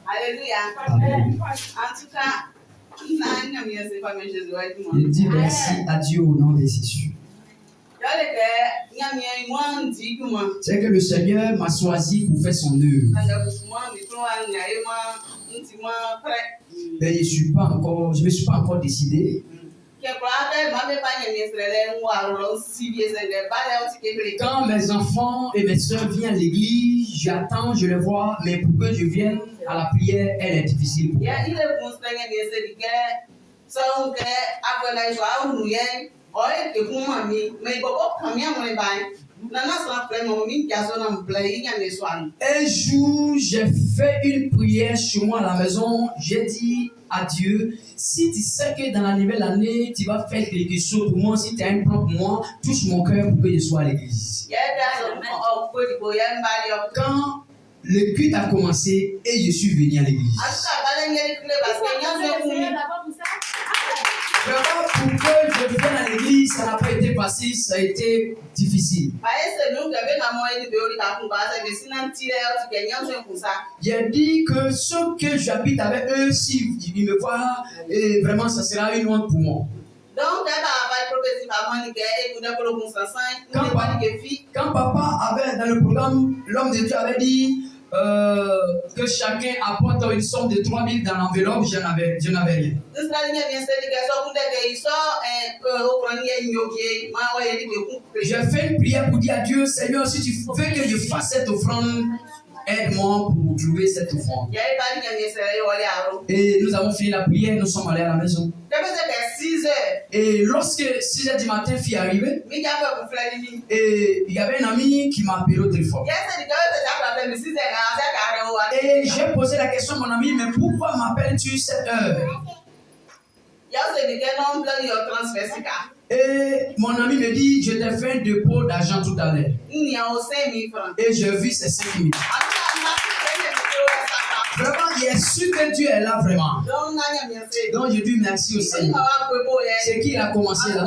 Alléluia. Amen. En tout cas, je dis merci à Dieu au nom de Jésus. C'est que le Seigneur m'a choisi pour faire son œuvre. Mais je ne me suis pas encore décidé. Quand mes enfants et mes soeurs viennent à l'église, j'attends, je les vois, mais pour que je vienne à la prière, elle est difficile pour moi. Un jour, j'ai fait une prière chez moi à la maison. J'ai dit à Dieu, si tu sais que dans la nouvelle année, tu vas faire quelque chose pour moi, si tu as un plan pour moi, touche mon cœur pour que je sois à l'église. Quand le culte a commencé et je suis venu à l'église. Vraiment, pour que je vienne à l'église, ça n'a pas été facile, ça a été difficile. J'ai dit que ceux que j'habite avec eux, s'ils me voient, vraiment, ça sera une honte pour moi. Quand papa avait dans le programme, l'homme de Dieu avait dit que chacun apporte une somme de 3 000 dans l'enveloppe, je n'avais rien. J'ai fait une prière pour dire à Dieu, Seigneur, si tu veux que je fasse cette offrande, aide-moi pour trouver cette offrande. Et nous avons fini la prière, nous sommes allés à la maison. Et lorsque 6 h du matin fut arrivé, et il y avait un ami qui m'a appelé au téléphone. Et j'ai posé la question à mon ami, mais pourquoi m'appelles-tu cette heure? Et mon ami me dit, je t'ai fait un dépôt d'argent tout à l'heure. Et j'ai vu ces 5 000. Vraiment, il est sûr que Dieu est là vraiment. Donc je dis merci au Seigneur. C'est qui a commencé là.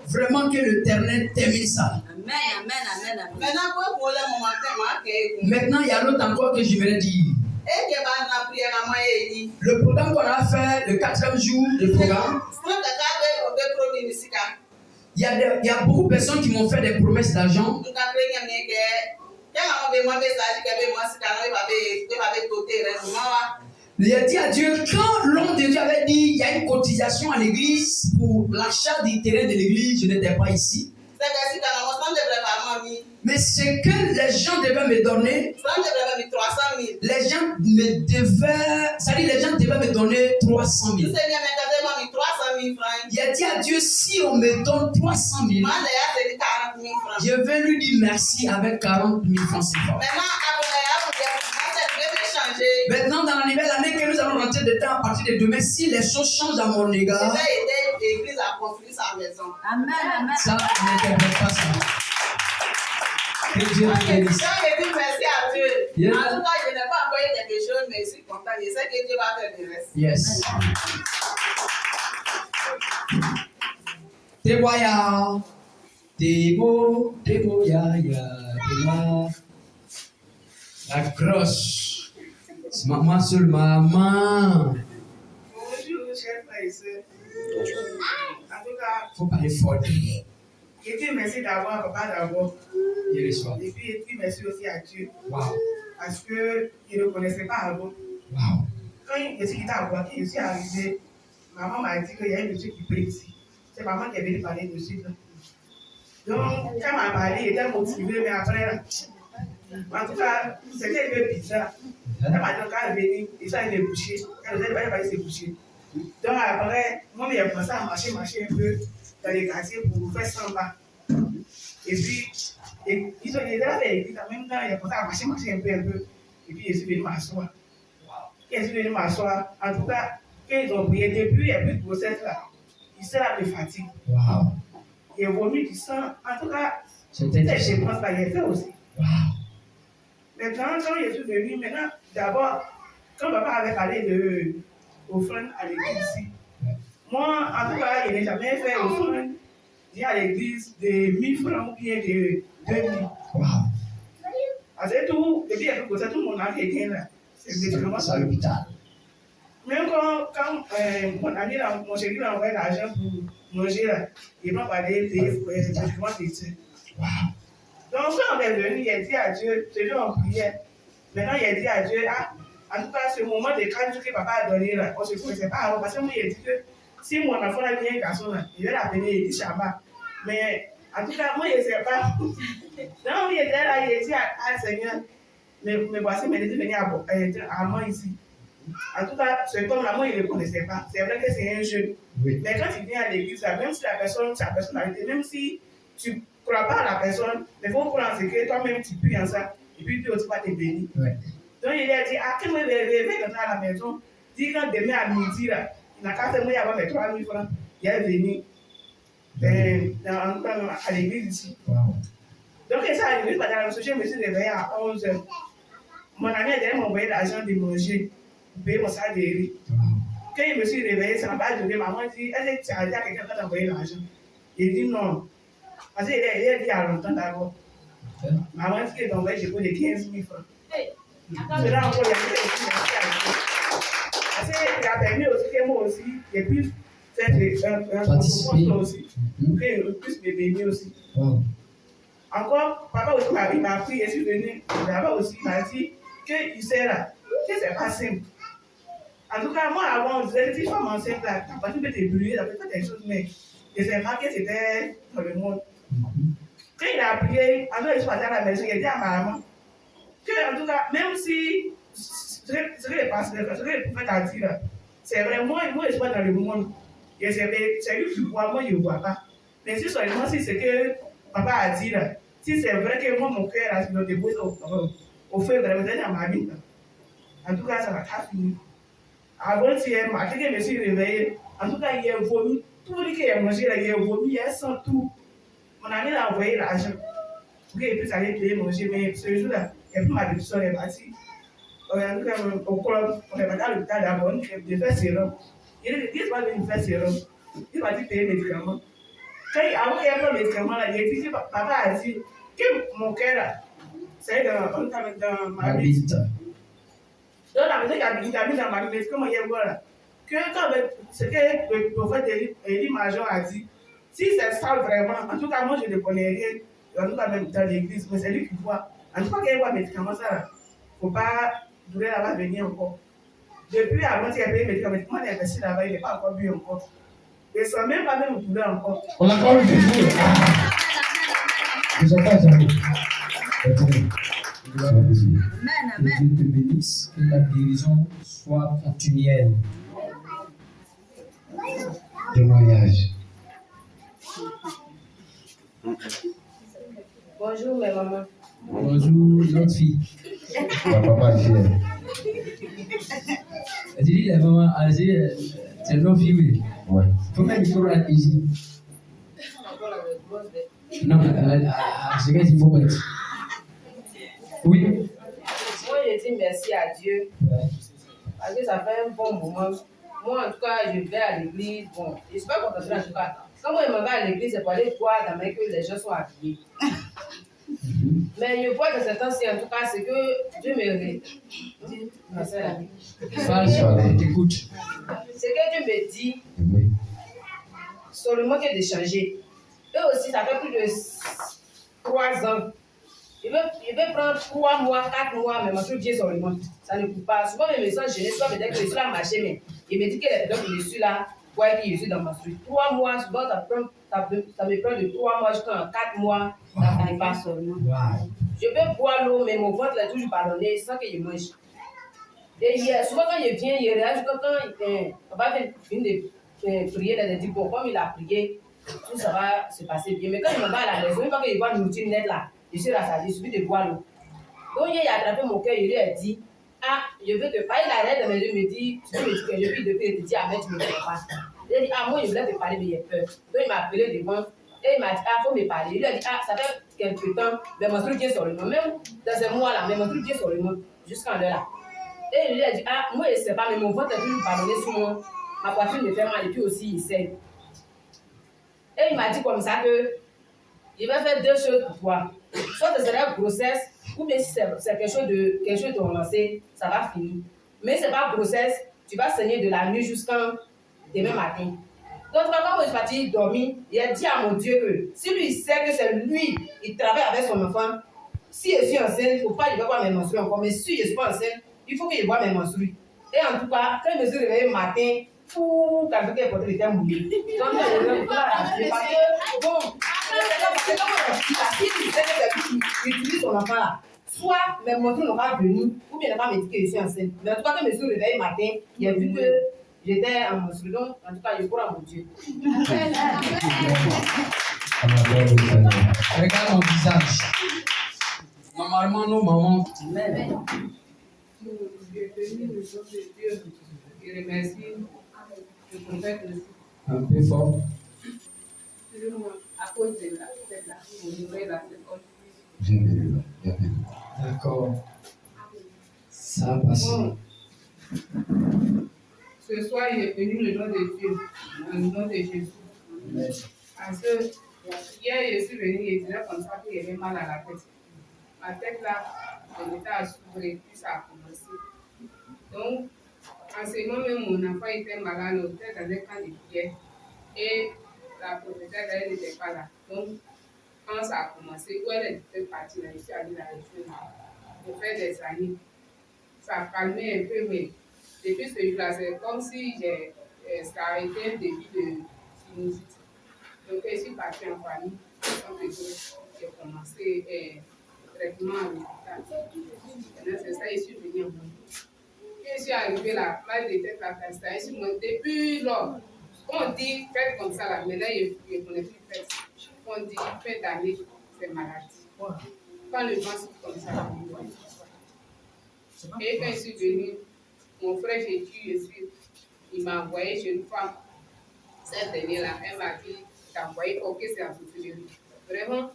Vraiment que l'Éternel termine ça. Maintenant, il y a l'autre encore que je voulais dire. Le programme qu'on a fait, le 4e jour du programme, il y a beaucoup de personnes qui m'ont fait des promesses d'argent. J'ai dit à Dieu, quand l'homme de Dieu avait dit il y a une cotisation à l'église pour l'achat du terrain de l'église, je n'étais pas ici. Mais ce que les gens devaient me donner, les gens me devaient, c'est-à-dire les gens devaient me donner 300 000. J'ai dit à Dieu, si on me donne 300 000, je vais lui dire merci avec 40 000 francs CFA. Maintenant, dans la nouvelle année que nous allons rentrer dedans à partir de demain, si les choses changent à mon égard, Amen. Ça, n'interprète pas ça. Que Dieu te bénisse. Je dis merci à Dieu. Yeah. En tout cas, je n'ai pas envoyé quelque chose, mais je suis content. Je sais que Dieu va faire le reste. Yes. Teboya, Tebo, ya. La croche. C'est maman seule, maman. Bonjour, chers frères et sœurs. En tout cas, Faut parler fort. je dis merci d'avoir papa d'abord. Il reçoit. Et puis merci aussi à Dieu. Wow. Parce que je ne connaissais pas avant. Wow. Quand je suis quitté à Boaké, je suis arrivé. Maman m'a dit qu'il y a un monsieur qui prie ici. C'est maman qui est venue parler dessus. Donc, quand elle m'a parlé, il était motivé, mais après, là, en tout cas, c'était un peu bizarre. Elle m'a dit quand elle est venue, il s'est bouché. Elle s'est bouché. Donc après, moi, j'ai commencé à marcher un peu dans les quartiers pour faire 100 pas. Et puis, ils ont été là, et puis en même temps, il a commencé à marcher un peu. Et puis, je suis venu m'asseoir. Quand je suis venu m'asseoir, en tout cas, quand ils ont prié, depuis, il n'y a plus de grossesse là. Il s'est là de fatigue. Wow. Il a vomi du sang. En tout cas, C'était cette difficile. dépense là, il a fait aussi. Wow. Maintenant, quand je suis venu, maintenant, d'abord, quand papa avait parlé de offrande à l'église ici, moi, en tout cas, je n'ai jamais fait offrande à l'église de 1000 francs ou bien de 2000. Wow. Parce que tout, depuis que tout le monde a fait là. C'est vraiment C'est à ça. l'hôpital. Même quand mon ami, mon chéri m'a envoyé l'argent pour manger là, il m'a parlé des médicaments d'études. Wow. Donc, quand on est venu, il a dit à Dieu, c'est lui en prière. Maintenant, il a dit à Dieu, ah, en tout cas, ce moment de 4 jours que papa a donné là, on ne se connaissait pas avant. Parce que moi, il a dit que si mon enfant a bien un garçon là, il va l'appeler Elie Chamba. Mais en tout cas, moi, je ne sais pas. Donc, il était là, il a dit à Seigneur, mais voici, mais il est venu à moi ici. En tout cas, ce homme-là, moi, il ne le connaissait pas. C'est vrai que c'est un jeune. Oui. Mais quand il vient à l'église, même si la personne, sa personnalité, même si tu ne crois pas à la personne, il faut prendre ce que toi-même tu pries en ça, et puis Dieu aussi va te bénir. Oui. Donc il a dit, ah, quand je vais rentrer à la maison, dis quand demain à midi, là, il n'a qu'à faire moi avoir mes 3 000 francs, il est venu à l'église ici. Wow. Donc ça arrive, parce que je me suis réveillé à 11h. Mon ami a m'a envoyé l'argent de manger, pour payer mon salaire de riz. Wow. Quand je me suis réveillé, ça n'a pas duré. Maman dit, est-ce que tu as dit à quelqu'un qui t'a envoyé l'argent? Il dit non. Parce qu'il a dit à longtemps d'abord. Okay. Maman dit qu'il t'a envoyé dépôt de 15 000 francs. Hey. C'est là encore, il y a aussi merci à Dieu. Parce qu'il a permis aussi que moi aussi, j'ai pu faire un concours aussi, pour qu'il puisse me bénir aussi. Wow. Encore, papa aussi m'a pris, je suis venu, papa aussi m'a dit qu'il sait là, que c'est pas simple. En tout cas, moi, avant, on disait que si je suis enceinte, là, ta partie peut te brûler, ça peut faire des choses, mais je ne savais pas que c'était dans le monde. Quand il a prié, en tout cas, je suis parti à la maison, il a dit à ma maman que, en tout cas, même si ce que le prophète a dit là, c'est vrai, moi, je suis pas dans le monde. Et c'est lui qui voit, moi, je ne vois pas. Mais si seulement si c'est que papa a dit là, si c'est vrai que moi, mon cœur a été déposé au feu, vraiment, c'est dans ma vie. Là. En tout cas, ça va pas finir. Avant-hier, quand je me suis réveillé, en tout cas, il a vomi. Tout ce qu'il a mangé, là, il a vomi, il sent tout. Mon ami a envoyé l'argent pour qu'il puisse aller payer manger. Mais ce jour-là, il n'y a plus ma décision, elle est partie. En tout cas, au club, on est parti à l'hôpital d'abord, on a fait sérum. Il a dit, il va venir faire sérum. Il va payer les médicaments. Avant qu'il y ait les médicaments, là, il a dit, papa a dit que mon cœur, là, c'est dans ma vie. Donc, la maison qui habite dans ma vie, comment il y a voilà. Que quand ce que le prophète Élie Major a dit, si c'est ça vraiment, en tout cas, moi je ne connais rien, en tout cas même dans l'église, mais c'est lui qui voit. En tout cas, qu'il voit médicaments, ça, il ne faut pas durer là-bas venir encore. Depuis avant qu'il y avait les médicaments, il est resté là-bas, il n'est pas encore bu encore. Et sans même pas même durer encore. On l'a encore vu. Nous sommes pas jamais. Que Dieu te bénisse, que la guérison soit continuelle. Témoignage. Bonjour, mes mamans. Bonjour, notre fille. Ma papa dit. Elle dit, la maman, c'est notre fille, oui. Ouais. Faut mettre le micro là, ici. Non, c'est qu'est-ce qu'il faut mettre. Oui. Moi, je dis merci à Dieu. Parce que ça fait un bon moment. Moi, en tout cas, je vais à l'église. Bon, je ne suis pas contente en tout cas. Quand moi, je m'en vais à l'église, c'est pour aller voir dans mes que les gens sont habillés. Mais je vois que ces temps-ci, en tout cas, c'est que Dieu me Écoute. c'est que Dieu me dit Oui. seulement que de changer. Eux aussi, ça fait plus de 3 ans. Il veut prendre 3 mois, 4 mois, mais mon Dieu seulement. Ça ne coupe pas. Souvent, mes messages, je ne sais pas peut-être que je suis là marché, mais il me dit que les personnes que je suis là, voient que je suis dans ma structure. 3 mois, souvent, ça me prend de 3 mois jusqu'à 4 mois, ça ne pas seulement. Wow. Je peux boire l'eau, mais mon ventre est toujours ballonné sans que je mange. Et souvent, quand je viens, il réagit quand papa vient de prier, il dit bon, comme il a prié, tout ça va se passer bien. Mais quand il me va à la maison, une fois qu'il voit une routine nette là, je suis rassasié, il suffit de boire l'eau. Donc, il a attrapé mon cœur, il lui a dit, ah, je veux te parler. Il arrête de me dire, tu peux me dire que je vis depuis, il te dit, ah, mais tu ne me connais pas. Il a dit, ah, moi, je voulais te parler, mais j'ai peur. Donc, il m'a appelé devant, et il m'a dit, ah, il faut me parler. Il lui a dit, ah, ça fait quelque temps, mais mon truc vient sur le nom. Même dans ce mois-là, mais mon truc vient sur le nom, jusqu'en là. Et il lui a dit, ah, moi, je ne sais pas, mais mon ventre est toujours ballonné sur moi. Ma poitrine me fait mal, et puis aussi, il saigne. Et il m'a dit comme ça que, je vais faire deux choses pour toi. Soit ce sera grossesse, ou bien si c'est quelque chose de relancé, ça va finir. Mais si ce n'est pas grossesse, tu vas saigner de la nuit jusqu'à demain matin. Donc, quand je suis parti dormir, il a dit à mon Dieu que si lui il sait que c'est lui, il travaille avec son enfant, si je suis enceinte, il ne faut pas qu'il voit mes menstrues encore. Mais si je ne suis pas enceinte, il faut qu'il voit mes menstrues. Et en tout cas, quand je me suis réveillée le matin, quand il était porté, il était mouillé. Donc, je parce que, bon, il utilise son enfant là. Soit mes menstrues n'ont pas venu, ou bien il n'a pas me dit que je suis enceinte. Mais en tout cas, quand je me suis réveillée le matin, il a vu que j'étais en menstrues. Donc, en tout cas, je crois à mon Dieu. Regarde mon visage. Normalement, nos mamans. Je remercie le prophète aussi. Un peu fort. À cause de la honorer la seconde. D'accord. Ça a passé. Bon. Ce soir, il est venu le nom de Dieu, le nom de Jésus. Parce que hier, je suis venue et je disais comme ça qu'il y avait mal à la tête. Ma tête là, elle était à s'ouvrir, puis ça a commencé. Donc, en ce moment même, mon enfant était malade, on était dans un camp de prière. Et la prophétesse, elle n'était pas là. Donc, quand ça a commencé, où elle était partie, là, je suis allée la retrouver pour faire des années. Ça a calmé un peu, mais depuis ce jour-là, c'est comme si ça a été un début de sinusite. Donc, je suis partie en famille. Donc, j'ai commencé le traitement à l'hôpital. Maintenant, c'est ça, je suis venue en Montée. Quand je suis arrivée là, mal de tête, la cascade, je suis montée. Depuis lors, on dit faites comme ça là, maintenant je ne connais plus faites. On dit faites d'année, c'est maladie. Quand le vent souffle comme ça, et quand je suis venue, mon frère il m'a envoyé chez une femme. Cette dernière-là, elle m'a dit, t'as envoyé, ok, c'est à souffrir de lui. Vraiment,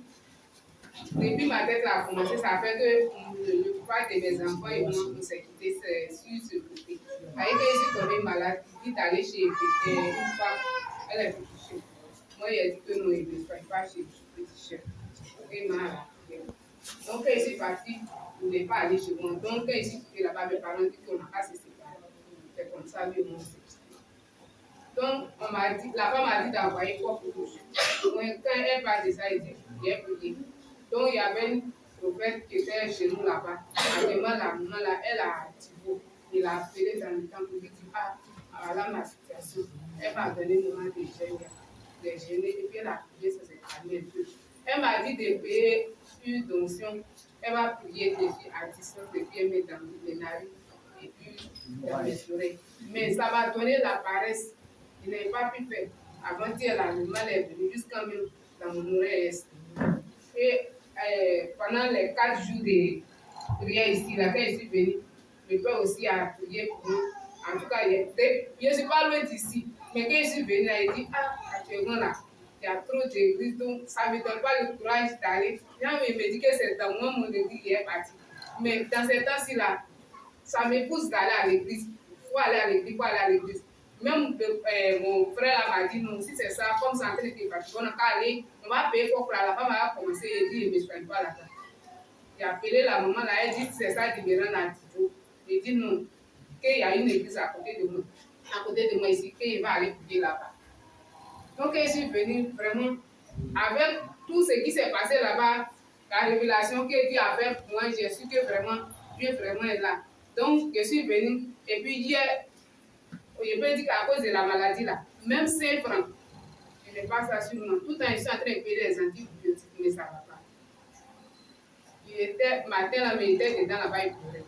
depuis ma tête a commencé, ça fait que le plupart de mes enfants et moi, on s'est quittés sur ce côté. Avec que je suis tombée malade, il dit d'aller chez une femme, elle est petite chef. Moi, il a dit que non, il ne soigne pas chez une petite chef. Donc, quand je suis partie, je ne voulais pas aller chez moi. Donc, quand je suis quittée là-bas, mes parents disent qu'on n'a pas se séparer. C'est comme ça, lui, on s'est quitté. Donc, la femme m'a dit d'envoyer quoi pour toucher. Quand elle parle de ça, elle dit, j'ai prié. Donc, il y avait une prophète qui était chez nous là-bas. La maman là, elle a Thibaut. Il a appelé dans le temps pour lui dire, ah, voilà ma situation. Elle m'a donné le moment de gêner. Et puis elle a prié, ça s'est calmé un peu. Elle m'a dit de payer une donation. Elle m'a prié depuis à distance, et puis elle met dans les narines et puis dans les oreilles. Mais ça m'a donné la paresse. Je n'ai pas pu faire. Avant-hier, le mal est venu jusqu'à même dans mon oreille. Et pendant les 4 jours de prière ici, là, quand je suis venue, le père aussi a prié pour nous. En tout cas, je ne suis pas loin d'ici. Mais quand je suis venue, là, il dit, ah, actuellement là, il y a trop d'églises, donc ça ne me donne pas le courage d'aller. Il me dit que c'est dans moi mon église qui est parti. Mais dans ces temps-ci là, ça me pousse d'aller à l'église. Il faut aller à l'église, il faut aller à l'église. Même mon frère m'a dit non, si c'est ça, comme ça en train de partir, on n'a qu'à aller, on va payer pour la femme a commencé à dire, je ne me soigne pas là-bas. J'ai appelé la maman là, elle dit c'est ça qui me rend à Tito. Il dit non, qu'il y a une église à côté de moi ici, qu'il va aller prier là-bas. Donc je suis venue vraiment avec tout ce qui s'est passé là-bas, la révélation que Dieu a fait pour moi, j'ai su que vraiment Dieu vraiment est là. Donc je suis venue et puis hier, je peux dire qu'à cause de la maladie là, même 5 francs, je n'ai pas ça sur moi. Tout le temps, je suis en train de payer les antibiotiques, mais ça ne va pas. Matin là, mais il était dedans là-bas, il pleurait.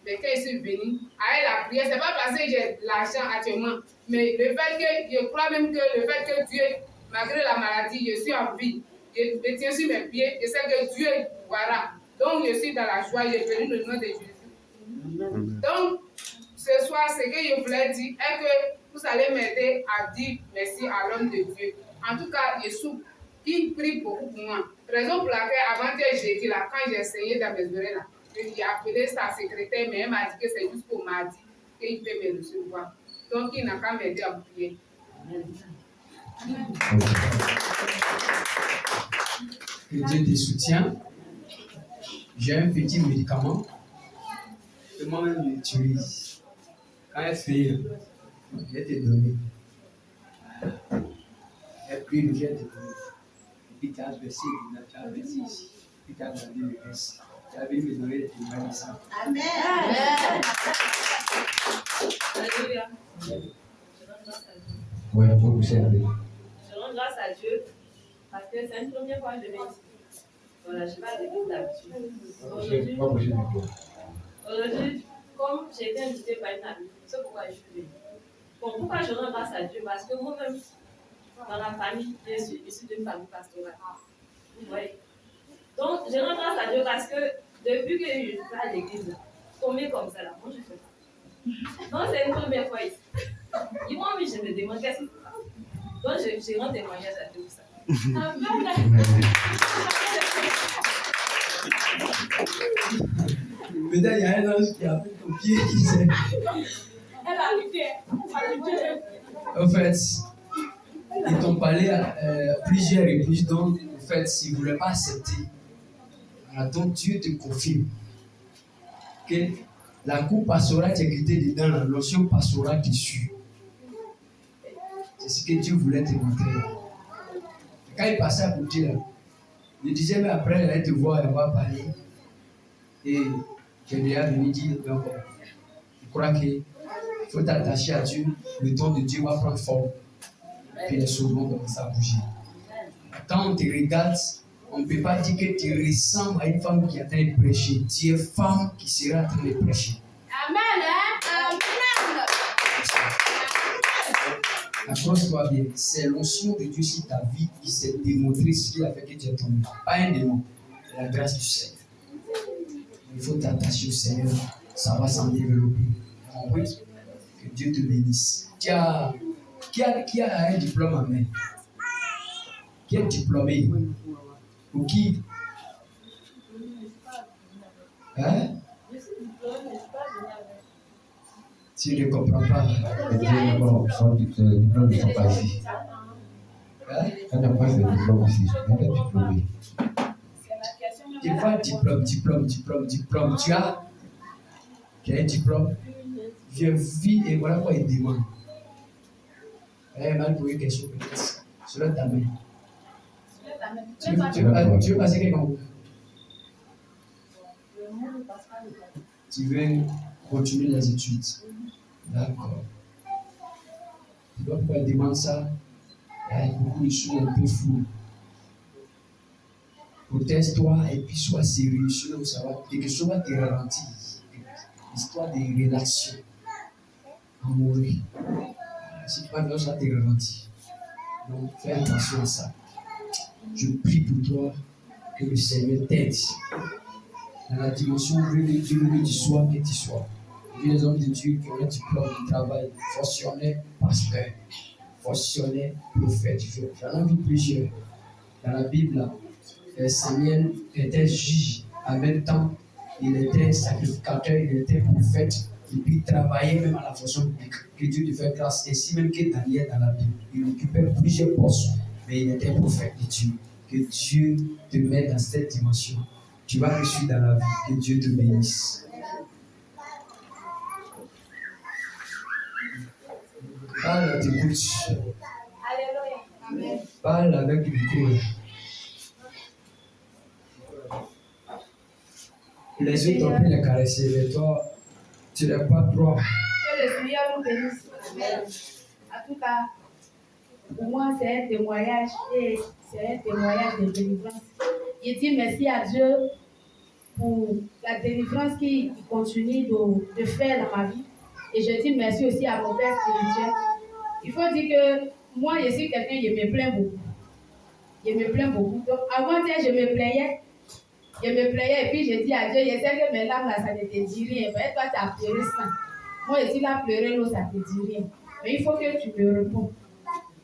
Mais quand je suis venue, avec la prière, ce n'est pas parce que j'ai l'argent actuellement, mais le fait que, je crois même que le fait que Dieu, malgré la maladie, je suis en vie, je tiens sur mes pieds, je sais que Dieu, voilà, Donc, je suis dans la joie, je bénis le nom de Jésus. Donc, ce soir, ce que je voulais dire est que vous allez m'aider à dire merci à l'homme de Dieu. En tout cas, Yeshua, il prie beaucoup pour moi. Raison pour laquelle, avant que j'ai dit là, quand j'ai essayé dans mes oreilles là, j'ai appelé sa secrétaire, mais elle m'a dit que c'est juste pour mardi qu'il peut me recevoir. Donc, il n'a qu'à m'aider à prier. Que Dieu te soutienne. J'ai un petit médicament que moi-même j'utilise. Quand elle fait, je vais te donner. Elle prie, je vais te donner. Puis tu as versé, tu as versé ici. Puis tu as gardé le reste. Tu as vu me donner des témoignages de ça. Amen. Alléluia. Je rends grâce à Dieu. Oui, il faut pousser un peu. Je rends grâce à Dieu parce que c'est une première fois que je viens ici. Voilà, je ne vais pas dire d'habitude. Aujourd'hui, comme j'ai été invitée par une amie, c'est pourquoi je suis venue. Bon, pourquoi je rends grâce à Dieu? Parce que moi-même, dans la famille, je suis issue d'une famille pastorale. Vous voyez? Donc, je rends grâce à Dieu parce que depuis que je suis à l'église, tomber comme ça là, moi je fais pas. Donc, c'est une première fois ici. Ils m'ont mis, je me demande qu'est-ce qui se passe. Donc, je rends témoignage à Dieu pour ça. Peut-être il y a un ange qui a pris ton pied qui s'est. Elle a arrêté. En fait, ils t'ont parlé à plusieurs reprises, donc en fait, s'ils ne voulaient pas accepter, donc Dieu te confirme que la coupe pastorale qui est écrite dedans, la notion pastorale dessus. C'est ce que Dieu voulait te montrer là. Quand il passait à côté là, il disait, mais après, elle allait te voir, elle va parler. Et j'ai déjà venu dire, donc, je crois qu'il faut t'attacher à Dieu, le don de Dieu va prendre forme. Puis les choses vont commencer à bouger. Quand on te regarde, on ne peut pas dire que tu ressembles à une femme qui est en train de prêcher. Tu es femme qui sera en train de prêcher. Amen. Accroche-toi bien. C'est l'onction de Dieu sur ta vie qui s'est démontré ce qui a fait que tu es tombé. Pas un démon. C'est la grâce du Seigneur. Il faut t'attacher au Seigneur. Ça va s'en développer. Oui. Que Dieu te bénisse. Qui a un diplôme en main? Qui est diplômé? Ou qui? Hein? Tu ne comprends pas. Les diplômes ne sont pas ici. Hein? Quand on passe le diplôme ici, on est diplômé. Tu vois diplôme. Tu as un diplôme. Je vis et voilà quoi il demande. Elle m'a posé une question peut-être. Sur ta main. Tu veux passer quel concours? Tu veux continuer les études. D'accord. Tu vois pourquoi elle demande ça? Il y a beaucoup de choses un peu floues. Proteste-toi et puis sois sérieux. Sinon, ça va, quelque chose va te ralentir. L'histoire des relations amoureuses. Si tu parles de ça, te ralentir. Donc, fais attention à ça. Je prie pour toi que le Seigneur t'aide dans la dimension où Dieu veut que tu sois, que tu sois. Vu les hommes de Dieu qui ont un diplôme de travail, fonctionnaire, pasteur, fonctionnaire, prophète. J'en ai vu plusieurs. Dans la Bible, Samuel était juge. En même temps, il était sacrificateur, il était prophète. Et puis il travaillait même à la fonction publique. Que Dieu te fait grâce. Ainsi même que Daniel dans la Bible. Il occupait plusieurs postes, mais il était prophète de Dieu. Que Dieu te mette dans cette dimension. Tu vas réussir dans la vie. Que Dieu te bénisse. Parle, t'écoute. Alléluia. Parle avec le courage. Les autres ont pu les caresser, mais toi, tu n'as pas droit. Que le Seigneur nous bénisse. Amen. En tout cas, pour moi, c'est un témoignage et c'est un témoignage de délivrance. Je dis merci à Dieu pour la délivrance qu'il continue de faire dans ma vie. Et je dis merci aussi à mon père spirituel. Il faut dire que moi, je suis quelqu'un, je me plains beaucoup. Je me plains beaucoup. Donc, avant, je me plaignais. Je me plaignais et puis j'ai dit à Dieu, je sais que mes larmes là, ça ne te dit rien. Mais toi, tu as pleuré ça. Moi, si tu as pleuré l'eau, ça ne te dit rien. Mais il faut que tu me réponds.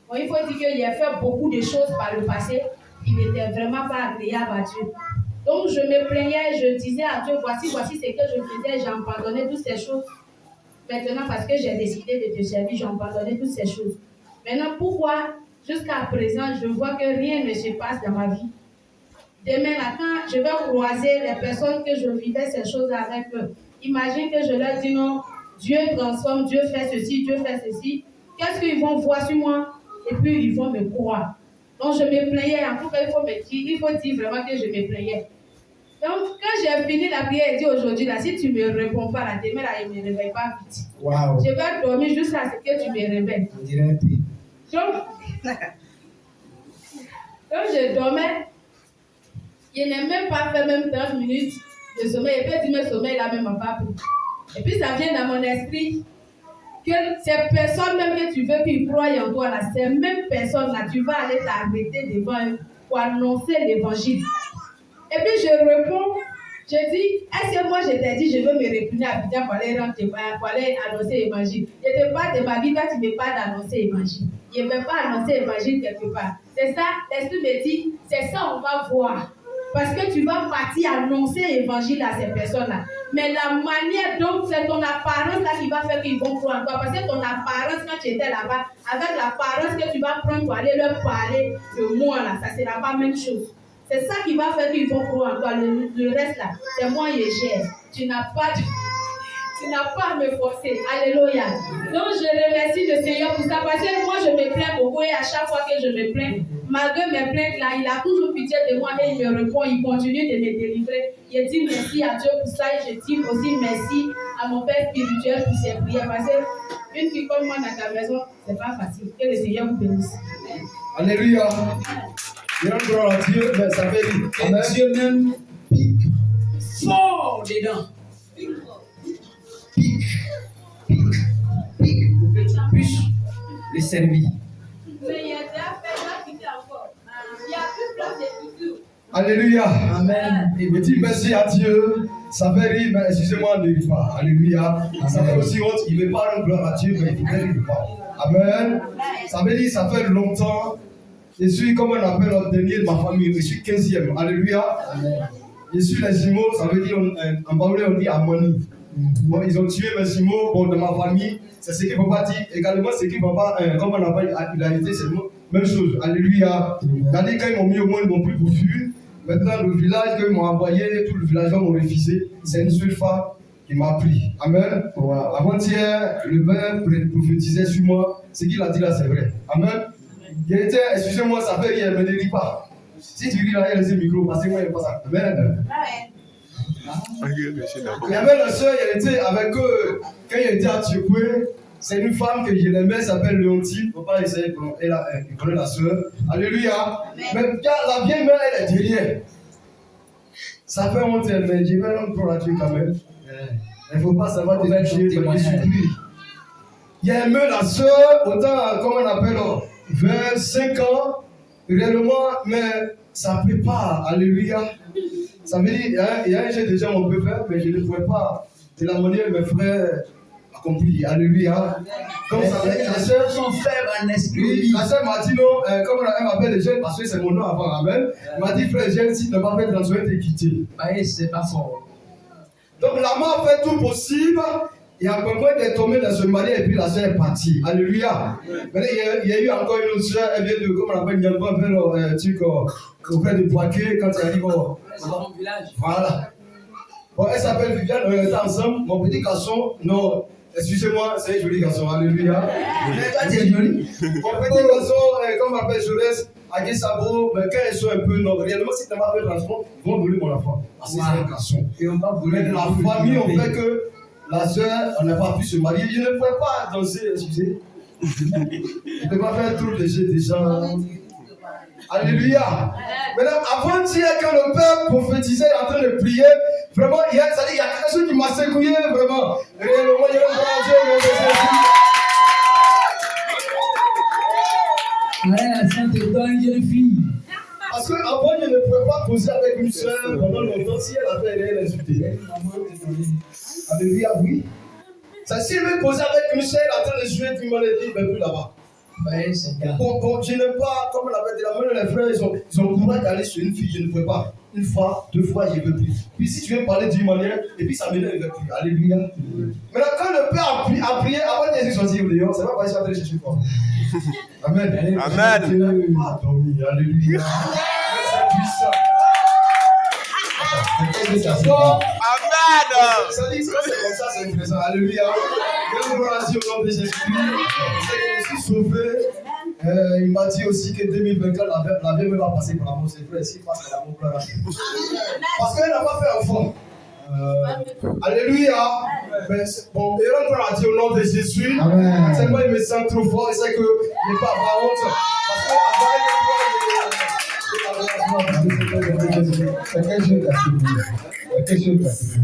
Bon, il faut dire que j'ai fait beaucoup de choses par le passé qui n'étaient vraiment pas agréables à Dieu. Donc, je me plaignais, je disais à Dieu, voici ce que je faisais, j'abandonnais toutes ces choses. Maintenant, parce que j'ai décidé de te servir, j'abandonnais toutes ces choses. Maintenant, pourquoi, jusqu'à présent, je vois que rien ne se passe dans ma vie? Demain, là, quand je vais croiser les personnes que je vivais ces choses avec eux, imagine que je leur dis non, Dieu transforme, Dieu fait ceci, Dieu fait ceci. Qu'est-ce qu'ils vont voir sur moi? Et puis, ils vont me croire. Donc, je me plaignais. En tout cas, il faut dire vraiment que je me plaignais. Donc, quand j'ai fini la prière, il dit aujourd'hui, là, si tu ne me réponds pas, là, demain, là, il ne me réveille pas vite. Wow. Je vais dormir jusqu'à ce que tu me réveilles. On dirait un pays. Donc, je dormais, je n'ai même pas fait même 30 minutes de sommeil. Et puis, le sommeil, là, même pas pris. Et puis, ça vient dans mon esprit que ces personnes même que tu veux qu'ils croient en toi, là, ces mêmes personnes-là, tu vas aller t'arrêter devant eux pour annoncer l'évangile. Et puis je réponds, je dis, est-ce que moi je t'ai dit, je veux me retourner à Abidjan pour aller annoncer l'évangile? Je te parle de ma vie, toi tu me parles d'annoncer l'évangile. Je ne vais pas annoncer l'évangile quelque part. C'est ça, l'esprit me dit, c'est ça on va voir. Parce que tu vas partir annoncer l'évangile à ces personnes-là. Mais la manière dont c'est ton apparence là qui va faire qu'ils vont croire en toi. Parce que ton apparence, quand tu étais là-bas, avec l'apparence que tu vas prendre pour aller leur parler de moi là, ça ne sera pas la même chose. C'est ça qui va faire qu'ils vont croire en toi. Le reste là, c'est moi qui gère. Tu n'as pas à me forcer. Alléluia. Donc je remercie le Seigneur pour ça. Parce que moi je me plains beaucoup et à chaque fois que je me plains, malgré mes plaintes là, il a toujours pitié de moi et il me répond, il continue de me délivrer. Je dis merci à Dieu pour ça et je dis aussi merci à mon Père spirituel pour ses prières. Parce qu'une fille comme moi dans ta maison, c'est pas facile. Que le Seigneur vous bénisse. Alléluia. Je rends gloire à Dieu, mais ça fait dire. Amen. Dieu même pique fort dedans. Pique pour que tu puisses le servir. Mais il y a déjà fait ça piquer encore. Il n'y a plus place de piqûres. Alléluia. Amen. Et je dis merci à Dieu. Ça fait rire, mais excusez-moi de ne pas. Alléluia. Ça fait aussi honte. Il ne met pas rendre gloire à Dieu, mais il fait rire pas. Amen. Ça veut dire ça fait longtemps. Je suis, comme on appelle le dernier de ma famille, je suis 15e. Alléluia. Amen. Je suis les jumeaux, ça veut dire, en baoulé, on dit Amoni. Bon, ils ont tué mes jumeaux bon, de ma famille. C'est ce que papa dit. Également, ce que papa, comme on appelle, il a été, c'est la même chose. Alléluia. Regardez, quand ils m'ont mis au monde, ils m'ont pris pour fuir. Maintenant, le village qu'ils m'ont envoyé, tout le village m'ont refusé. C'est une seule femme qui m'a pris. Amen. Wow. Avant-hier, le père prophétisait sur moi. Ce qu'il a dit là, c'est vrai. Amen. Il était, excusez-moi, ça fait rire, mais ne ris pas. Si tu ris là, il y a le micro, parce que moi, il n'y a pas ça. Amen. Il y avait la soeur, elle était avec eux quand il était à Tchekoué. C'est une femme que je l'aimais, elle s'appelle Léontine. Il ne faut pas essayer, elle connaît la soeur. Alléluia. Mais la vieille mère, elle est derrière. Ça fait honte, mais je vais rendre pour la Dieu quand même. Il ne faut pas savoir de toucher, mais je suis pris. Il y a aimé la soeur, autant, comment on appelle, vers 5 ans, réellement, mais ça ne peut pas. Alléluia. Ça veut dire, il y a un jeu déjà on peut faire, mais je ne pouvais pas de la manière mes frères accomplis. Alléluia. Comme ça veut dire, les sœurs sont faibles en esprit. La sœur m'a dit non, comme elle m'appelle les jeunes, parce que c'est mon nom avant, amen. Elle m'a dit, frère, jeune, si tu n'as pas fait transfert, tu es quitté. C'est pas fort. Donc la mort fait tout possible. Il y a quelqu'un qui est tombé dans ce mariage et puis la sœur est partie. Alléluia. Maintenant, il y a eu encore une autre sœur, elle vient de, comme on appelle, Nyamba, vers le truc auprès de Poitiers, quand elle arrive au village. Voilà. Bon, elle s'appelle Viviane, on était ensemble. Mon petit garçon, non, excusez-moi, c'est un joli garçon. Alléluia. Mais toi, tu es joli. Mon petit garçon, comme on appelle Jaurès, à Guessabo, mais quand ils sont un peu, non, réellement, si tu n'as pas fait le transport, ils vont voler mon enfant. Parce que c'est un garçon. Et on va voler. Mais la famille, on fait que. La sœur, on n'a pas pu se marier. Je ne pouvais pas danser, excusez. Je ne peux pas faire trop de jeux déjà. Alléluia. Maintenant, avant-hier, quand le père prophétisait en train de prier, vraiment, il y a quelque chose qui m'a secoué, vraiment. Réellement, il y a un la sainte étoile, une jeune fille. Parce qu'avant, je ne pouvais pas causer avec une sœur pendant longtemps. Ça, s'il veut causer avec Michel en train de jouer, tu m'en dit, ben plus là-bas. Ouais, c'est bien. Bon, je n'aime pas, comme on avait dit, la main les frères, ils ont le courage d'aller sur une fille, je ne peux pas. Une fois, 2 fois, je ne veux plus. Puis si tu veux parler d'une manière, et puis ça m'énerve, je ne veux plus. Alléluia. Maintenant, quand le père a prié avant de Jésus sortir au dehors, c'est pas parce qu'il va aller chercher fort. Amen. Amen. Je n'ai pas dormi. Alléluia. C'est puissant. Amen. Ça dit, quand c'est comme ça, c'est intéressant. Alléluia. Je vous remercie au nom de Jésus. Je suis sauvé. Il m'a dit aussi que 2024, la vie me va passer par l'amour. C'est vrai, s'il passe par l'amour, pleure. Parce qu'elle n'a pas fait un fond. Alléluia. Bon, et on a dit au nom de Jésus. Tellement il me sent trop fort. Et c'est que je n'ai pas à avoir honte. Parce que avant, C'est quel jeu t'as fait?